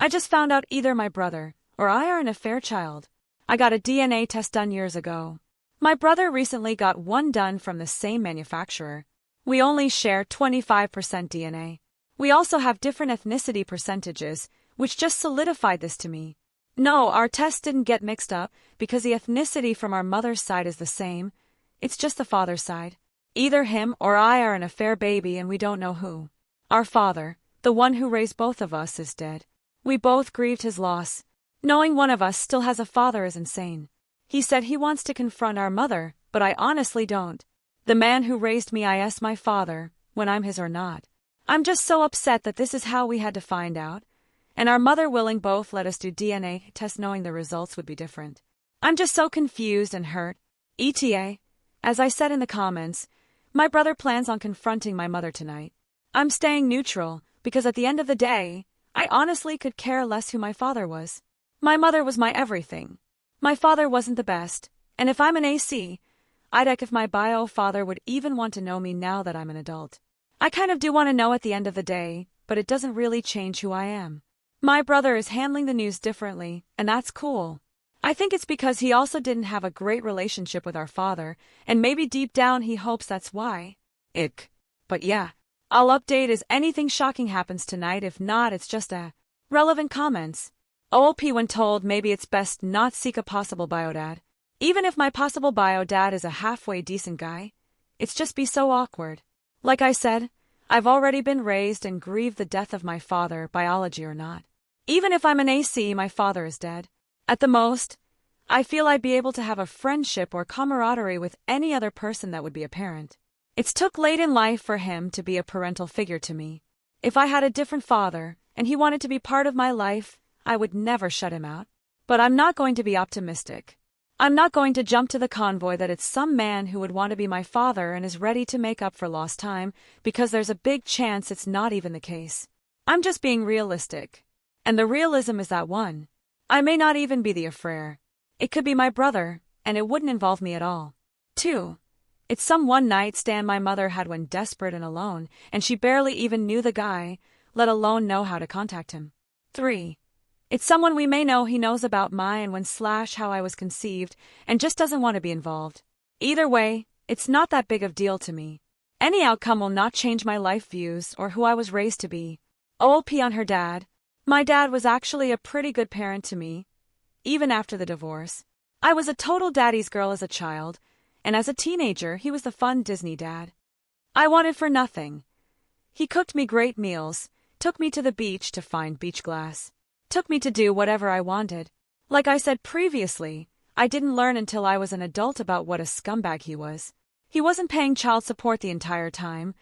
I just found out either my brother or I are an affair child. I got a DNA test done years ago. My brother recently got one done from the same manufacturer. We only share 25% DNA. We also have different ethnicity percentages, which just solidified this to me. No, our tests didn't get mixed up because the ethnicity from our mother's side is the same. It's just the father's side. Either him or I are an affair baby and we don't know who. Our father, the one who raised both of us, is dead. We both grieved his loss. Knowing one of us still has a father is insane. He said he wants to confront our mother, but I honestly don't. The man who raised me is my father, when I'm his or not. I'm just so upset that this is how we had to find out. And our mother willing both let us do DNA tests knowing the results would be different. I'm just so confused and hurt. ETA, as I said in the comments, my brother plans on confronting my mother tonight. I'm staying neutral, because at the end of the day, I honestly could care less who my father was. My mother was my everything. My father wasn't the best, and if I'm an AC, I'd ask if my bio father would even want to know me now that I'm an adult. I kind of do want to know at the end of the day, but it doesn't really change who I am. My brother is handling the news differently, and that's cool. I think it's because he also didn't have a great relationship with our father, and maybe deep down he hopes that's why. Ick. But yeah, I'll update as anything shocking happens tonight. If not, it's just relevant comments. OP when told maybe it's best not seek a possible biodad. Even if my possible biodad is a halfway decent guy, it's just be so awkward. Like I said, I've already been raised and grieved the death of my father, biology or not. Even if I'm an AC, my father is dead. At the most, I feel I'd be able to have a friendship or camaraderie with any other person that would be a parent. It's took late in life for him to be a parental figure to me. If I had a different father, and he wanted to be part of my life, I would never shut him out. But I'm not going to be optimistic. I'm not going to jump to the convoy that it's some man who would want to be my father and is ready to make up for lost time, because there's a big chance it's not even the case. I'm just being realistic. And the realism is that 1. I may not even be the affair. It could be my brother, and it wouldn't involve me at all. 2. It's some one-night stand my mother had when desperate and alone, and she barely even knew the guy, let alone know how to contact him. 3. It's someone we may know he knows about my and when/how I was conceived, and just doesn't want to be involved. Either way, it's not that big of deal to me. Any outcome will not change my life views or who I was raised to be. OLP on her dad. My dad was actually a pretty good parent to me, even after the divorce. I was a total daddy's girl as a child, and as a teenager he was the fun Disney dad. I wanted for nothing. He cooked me great meals, took me to the beach to find beach glass, took me to do whatever I wanted. Like I said previously, I didn't learn until I was an adult about what a scumbag he was. He wasn't paying child support the entire time,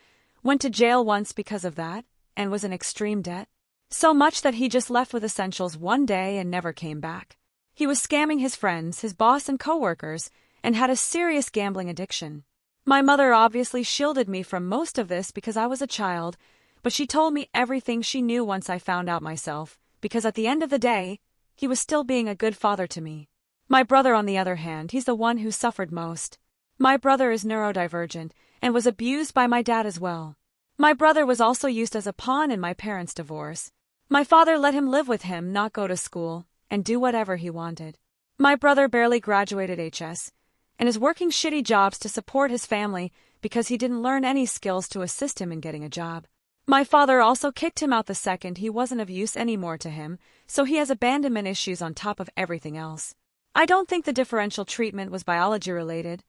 went to jail once because of that, and was in extreme debt. So much that he just left with essentials one day and never came back. He was scamming his friends, his boss and coworkers, and had a serious gambling addiction. My mother obviously shielded me from most of this because I was a child, but she told me everything she knew once I found out myself, because at the end of the day, he was still being a good father to me. My brother, on the other hand, he's the one who suffered most. My brother is neurodivergent and was abused by my dad as well. My brother was also used as a pawn in my parents' divorce. My father let him live with him, not go to school, and do whatever he wanted. My brother barely graduated HS and is working shitty jobs to support his family because he didn't learn any skills to assist him in getting a job. My father also kicked him out the second he wasn't of use anymore to him, so he has abandonment issues on top of everything else. I don't think the differential treatment was biology related,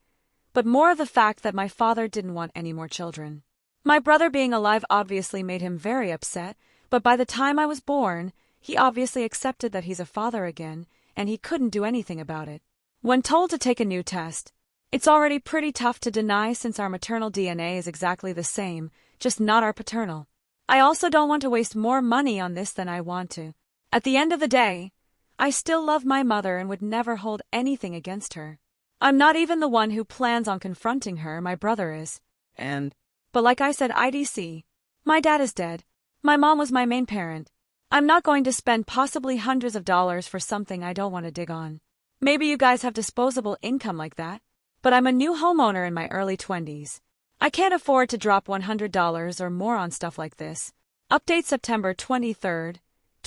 but more of the fact that my father didn't want any more children. My brother being alive obviously made him very upset, but by the time I was born, he obviously accepted that he's a father again, and he couldn't do anything about it. When told to take a new test, it's already pretty tough to deny since our maternal DNA is exactly the same, just not our paternal. I also don't want to waste more money on this than I want to. At the end of the day, I still love my mother and would never hold anything against her. I'm not even the one who plans on confronting her, my brother is. But like I said, IDC, my dad is dead. My mom was my main parent. I'm not going to spend possibly hundreds of dollars for something I don't want to dig on. Maybe you guys have disposable income like that, but I'm a new homeowner in my early 20s. I can't afford to drop $100 or more on stuff like this. Update September 23,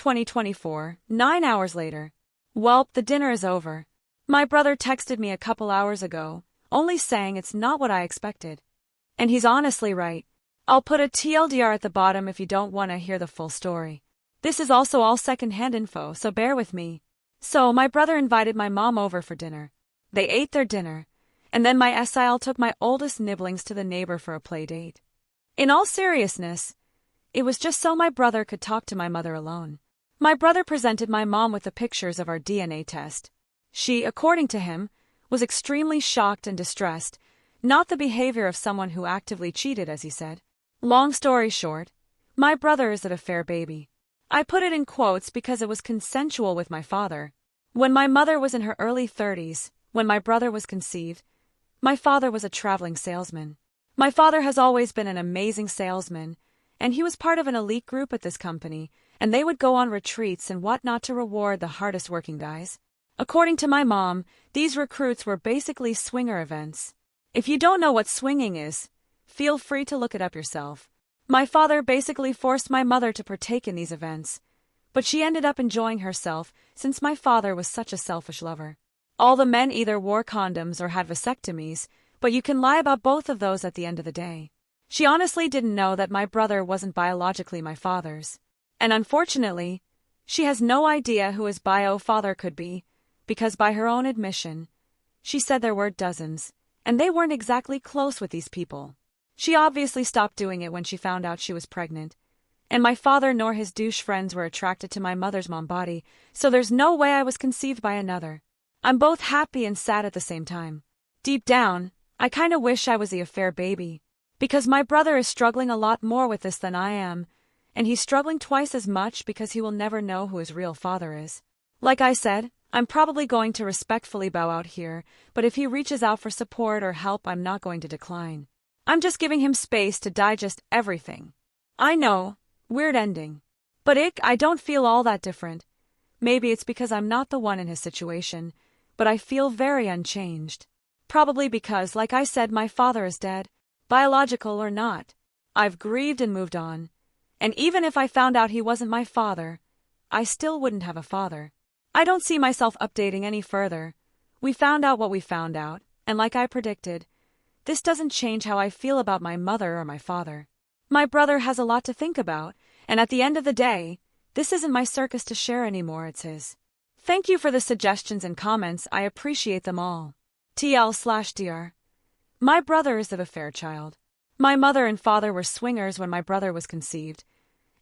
2024, 9 hours later. Welp, the dinner is over. My brother texted me a couple hours ago, only saying it's not what I expected. And he's honestly right. I'll put a TLDR at the bottom if you don't want to hear the full story. This is also all second-hand info, so bear with me. So, my brother invited my mom over for dinner. They ate their dinner, and then my SIL took my oldest nibblings to the neighbor for a play date. In all seriousness, it was just so my brother could talk to my mother alone. My brother presented my mom with the pictures of our DNA test. She, according to him, was extremely shocked and distressed, not the behavior of someone who actively cheated, as he said. Long story short, my brother is an affair baby. I put it in quotes because it was consensual with my father. When my mother was in her early 30s, when my brother was conceived, my father was a traveling salesman. My father has always been an amazing salesman, and he was part of an elite group at this company, and they would go on retreats and whatnot to reward the hardest working guys. According to my mom, these recruits were basically swinger events. If you don't know what swinging is, feel free to look it up yourself. My father basically forced my mother to partake in these events, but she ended up enjoying herself since my father was such a selfish lover. All the men either wore condoms or had vasectomies, but you can lie about both of those at the end of the day. She honestly didn't know that my brother wasn't biologically my father's. And unfortunately, she has no idea who his bio father could be, because by her own admission, she said there were dozens, and they weren't exactly close with these people. She obviously stopped doing it when she found out she was pregnant, and my father nor his douche friends were attracted to my mother's mom body, so there's no way I was conceived by another. I'm both happy and sad at the same time. Deep down, I kinda wish I was the affair baby, because my brother is struggling a lot more with this than I am, and he's struggling twice as much because he will never know who his real father is. Like I said, I'm probably going to respectfully bow out here, but if he reaches out for support or help, I'm not going to decline. I'm just giving him space to digest everything. I know, weird ending. But I don't feel all that different. Maybe it's because I'm not the one in his situation, but I feel very unchanged. Probably because, like I said, my father is dead, biological or not. I've grieved and moved on. And even if I found out he wasn't my father, I still wouldn't have a father. I don't see myself updating any further. We found out what we found out, and like I predicted, this doesn't change how I feel about my mother or my father. My brother has a lot to think about, and at the end of the day, this isn't my circus to share anymore, it's his. Thank you for the suggestions and comments, I appreciate them all. TL/DR. My brother is of a fair child. My mother and father were swingers when my brother was conceived,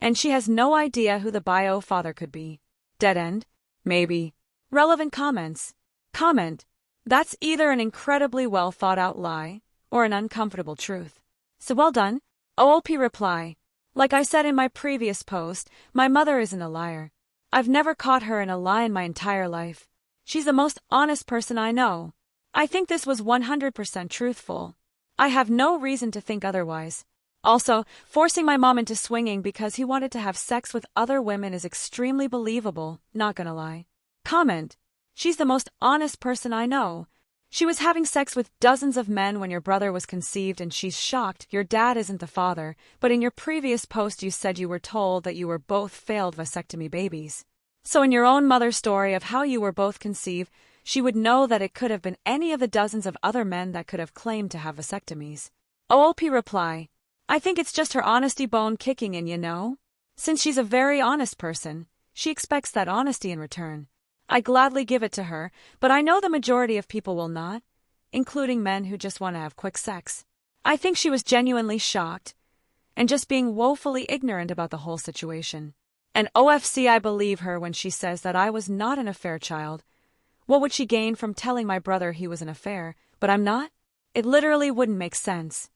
and she has no idea who the bio father could be. Dead end? Maybe. Relevant comments. Comment. That's either an incredibly well thought out lie, or an uncomfortable truth. So well done. OLP reply. Like I said in my previous post, my mother isn't a liar. I've never caught her in a lie in my entire life. She's the most honest person I know. I think this was 100% truthful. I have no reason to think otherwise. Also, forcing my mom into swinging because he wanted to have sex with other women is extremely believable, not gonna lie. Comment. She's the most honest person I know. She was having sex with dozens of men when your brother was conceived, and she's shocked your dad isn't the father, but in your previous post you said you were told that you were both failed vasectomy babies. So in your own mother's story of how you were both conceived, she would know that it could have been any of the dozens of other men that could have claimed to have vasectomies. OLP reply. I think it's just her honesty bone kicking in, you know? Since she's a very honest person, she expects that honesty in return. I gladly give it to her, but I know the majority of people will not, including men who just want to have quick sex. I think she was genuinely shocked, and just being woefully ignorant about the whole situation. And OFC, I believe her when she says that I was not an affair child. What would she gain from telling my brother he was an affair, but I'm not? It literally wouldn't make sense.